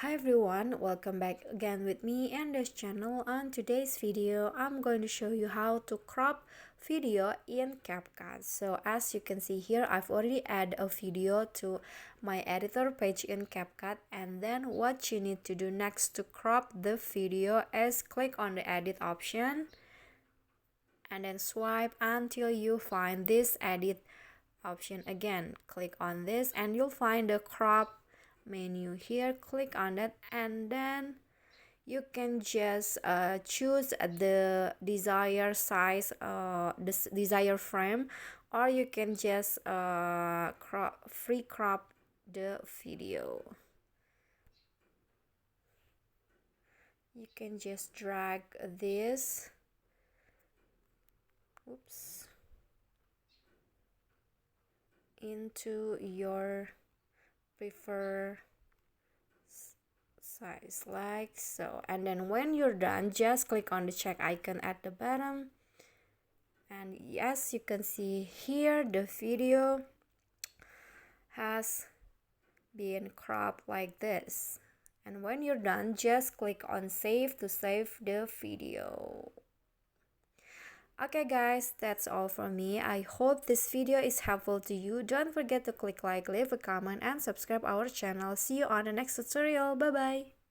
Hi everyone, welcome back again with me and this channel. On today's video, I'm going to show you how to crop video in Capcut. So as you can see here, I've already added a video to my editor page in Capcut, and then what you need to do next to crop the video is click on the edit option and then swipe until you find this edit option. Again, click on this and you'll find the crop menu here. Click on that and then you can just choose the desired size, this desired frame, or you can just free crop the video. You can just drag this into your preferred size like so, and then when you're done, just click on the check icon at the bottom, and yes, you can see here the video has been cropped like this. And when you're done, just click on save to save the video. Okay guys, that's all from me. I hope this video is helpful to you. Don't forget to click like, leave a comment, and subscribe our channel. See you on the next tutorial. Bye bye.